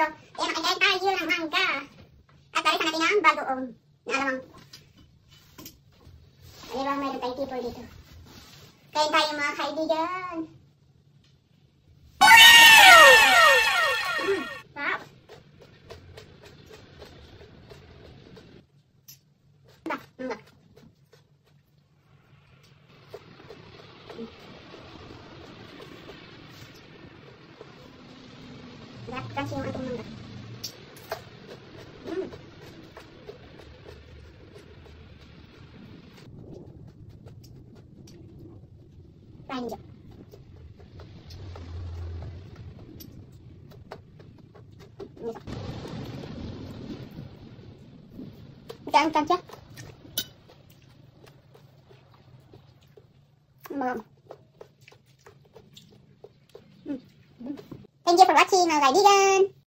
dito. Kaya makikain tayo ng mangga. At talisan natin ang bagoong na alamang. Di ba mayroon tayong people dito. Kain tayo mga kaibigan. Sarap. Mangga. Sarap kasi yung ating mangga. Kain dyan. Ang tansya. Thank you for watching mga kaibigan.